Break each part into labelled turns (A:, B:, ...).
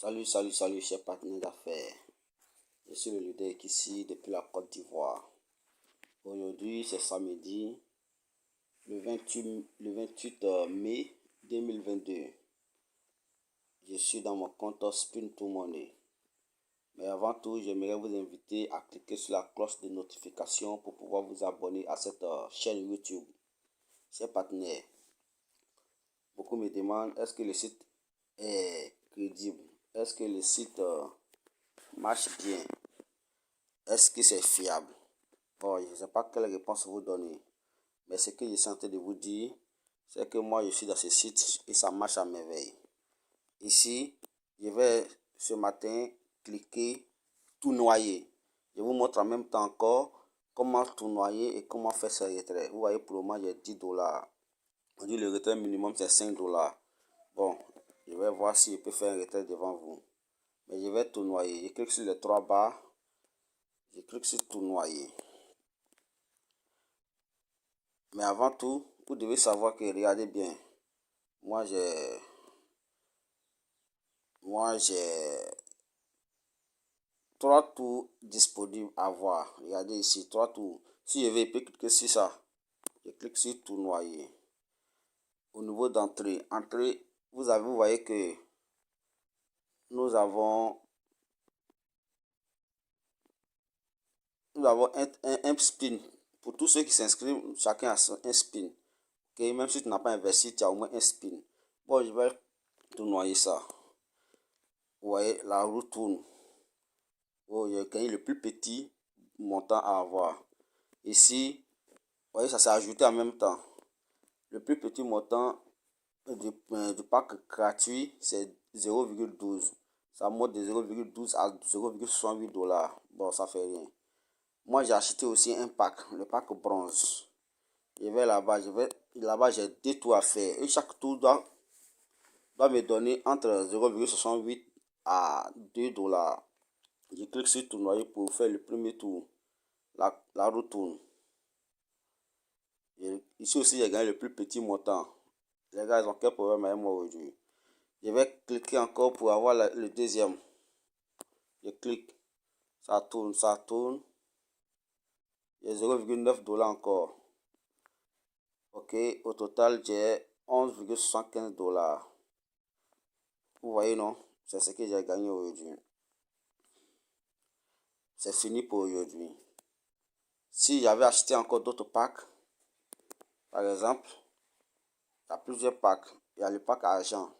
A: Salut, chers partenaires d'affaires. Je suis le leader ici depuis la Côte d'Ivoire. Aujourd'hui, c'est samedi, le 28 mai 2022. Je suis dans mon compte Spin to Money. Mais avant tout, j'aimerais vous inviter à cliquer sur la cloche de notification pour pouvoir vous abonner à cette chaîne YouTube. Chers partenaires, beaucoup me demandent est-ce que le site est crédible? Est-ce que le site marche bien? Est-ce que c'est fiable? Bon, je ne sais pas quelle réponse vous donner. Mais ce que je suis en train de vous dire, c'est que moi, je suis dans ce site et ça marche à merveille. Ici, je vais ce matin cliquer tout noyer. Je vous montre en même temps encore comment tout noyer et comment faire ce retrait. Vous voyez, pour le moment, j'ai 10 $. On dit le retrait minimum, c'est 5 $. Bon, je vais voir si je peux faire un retrait devant vous. Mais je vais tout noyer. Je clique sur les 3 barres. Je clique sur tout noyer. Mais avant tout, vous devez savoir que, regardez bien, moi j'ai 3 tours disponibles à voir. Regardez ici, 3 tours. Si je vais cliquer sur ça, je clique sur tout noyer. Au niveau d'entrée, vous voyez que nous avons un spin. Pour tous ceux qui s'inscrivent, chacun a un spin. Okay? Même si tu n'as pas investi, tu as au moins un spin. Bon, je vais tout noyer ça. Vous voyez, la roue tourne. Oh, j'ai gagné le plus petit montant à avoir. Ici, vous voyez, ça s'est ajouté en même temps. Le plus petit montant du pack gratuit, c'est 0,12. Ça monte de 0,12 à 0,68 $. Bon, ça fait rien. Moi, j'ai acheté aussi un pack, le pack bronze. Je vais là-bas, j'ai 2 tours à faire. Et chaque tour doit me donner entre 0,68 à 2 $. Je clique sur tournoyer pour faire le premier tour. La roue tourne. Ici aussi, j'ai gagné le plus petit montant. Les gars, ils ont quel problème avec moi aujourd'hui? Je vais cliquer encore pour avoir le deuxième. Je clique. Ça tourne, ça tourne. J'ai 0,9 $ encore. Ok, au total, j'ai 11,75 $. Vous voyez, non? C'est ce que j'ai gagné aujourd'hui. C'est fini pour aujourd'hui. Si j'avais acheté encore d'autres packs, par exemple, il y a plusieurs packs. Il y a le pack argent.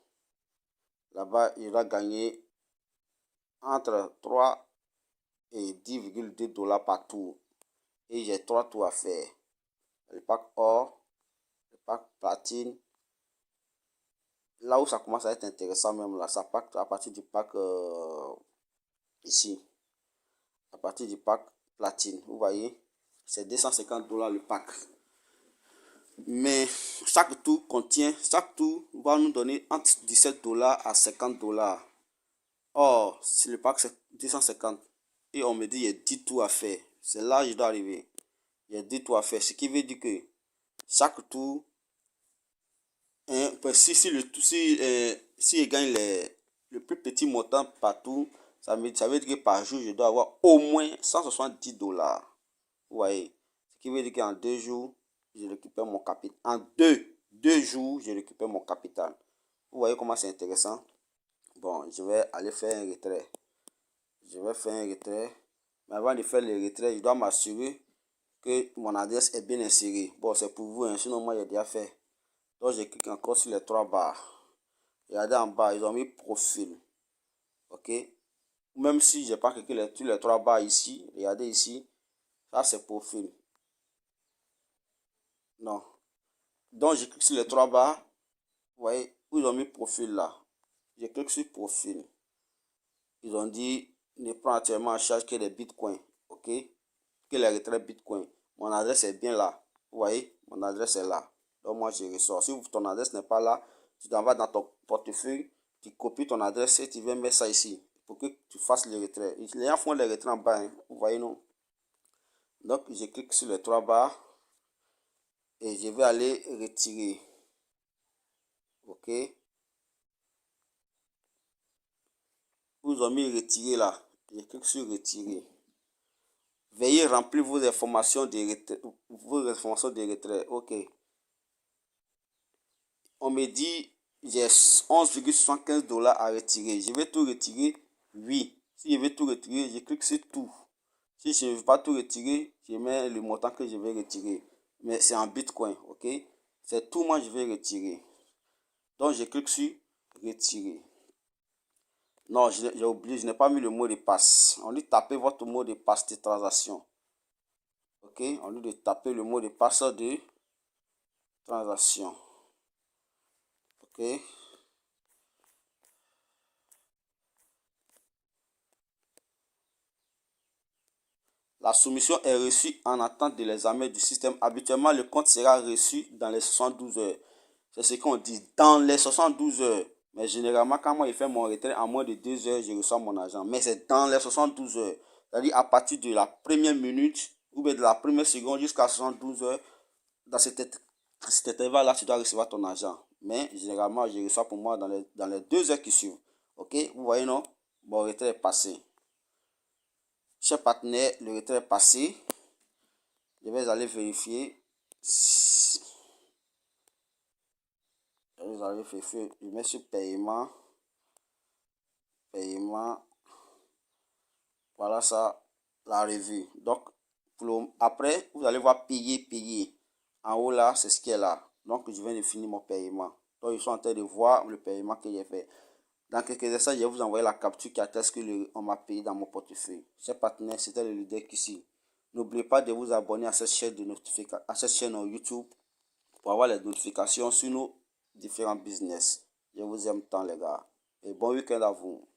A: Là-bas, il va gagner entre 3 et 10,2 $ par tour. Et j'ai 3 tours à faire. Le pack or, le pack platine. Là où ça commence à être intéressant même là, ça part à partir du pack ici. À partir du pack platine. Vous voyez, c'est 250 $ le pack. Mais chaque tour va nous donner entre 17 $ à 50 $. Or, si le pack c'est 250 et on me dit il y a 10 tours à faire, c'est là que je dois arriver. Il y a 10 tours à faire, ce qui veut dire que chaque tour, si je gagne le plus petit montant par tour, ça veut dire que par jour, je dois avoir au moins 170 $. Vous voyez, ce qui veut dire qu'en 2 jours, je récupère mon capital. En deux jours, je récupère mon capital. Vous voyez comment c'est intéressant? Bon, je vais aller faire un retrait. Je vais faire un retrait. Mais avant de faire le retrait, je dois m'assurer que mon adresse est bien insérée. Bon, c'est pour vous, hein, sinon moi j'ai déjà fait. Donc je clique encore sur les 3 barres. Regardez en bas, ils ont mis profil. Ok. Même si j'ai pas cliqué sur les 3 barres ici, regardez ici, ça c'est profil. Non. Donc je clique sur les 3 barres. Vous voyez où ils ont mis profil là. Je clique sur profil. Ils ont dit ne prend actuellement en charge que les bitcoins. Ok. Que les retraits bitcoin. Mon adresse est bien là. Vous voyez, mon adresse est là. Donc moi je ressors. Si ton adresse n'est pas là, tu t'en vas dans ton portefeuille, tu copies ton adresse et tu viens mettre ça ici pour que tu fasses les retraits. Les gens font les retraits en bas, hein. Vous voyez non? Donc je clique sur les 3 barres et je vais aller retirer. Ok. nous a mis retirer là. Je clique sur retirer. Veuillez remplir vos informations de retrait. Ok. On me dit j'ai 11,75 $ à retirer. Je vais tout retirer. Oui. Si je vais tout retirer, je clique sur tout. Si je ne veux pas tout retirer, je mets le montant que je vais retirer. Mais c'est en Bitcoin. Ok. C'est tout moi je vais retirer. Donc je clique sur retirer. Non, j'ai oublié, je n'ai pas mis le mot de passe. On dit taper votre mot de passe de transaction. Ok, on dit de taper le mot de passe de transaction. Ok. La soumission est reçue en attente de l'examen du système. Habituellement, le compte sera reçu dans les 72 heures. C'est ce qu'on dit, dans les 72 heures. Mais généralement, quand moi je fais mon retrait, en moins de 2 heures, je reçois mon argent. Mais c'est dans les 72 heures. C'est-à-dire à partir de la première minute ou bien de la première seconde jusqu'à 72 heures. Dans cet intervalle-là, tu dois recevoir ton argent. Mais généralement, je reçois pour moi dans les 2 heures qui suivent. Ok, vous voyez, non? Mon retrait est passé. Cher partenaire, le retrait est passé. Je vais aller vérifier. Je mets sur paiement. Paiement. Voilà ça, la revue. Donc, après, vous allez voir payer. En haut là, c'est ce qui est là. Donc, je viens de finir mon paiement. Donc, je suis en train de voir le paiement que j'ai fait. Dans quelques instants, je vais vous envoyer la capture qui atteste que on m'a payé dans mon portefeuille. Chers partenaires, c'était le leader ici. N'oubliez pas de vous abonner à cette chaîne de notification, à cette chaîne YouTube pour avoir les notifications sur nos différents business. Je vous aime tant les gars. Et bon week-end à vous.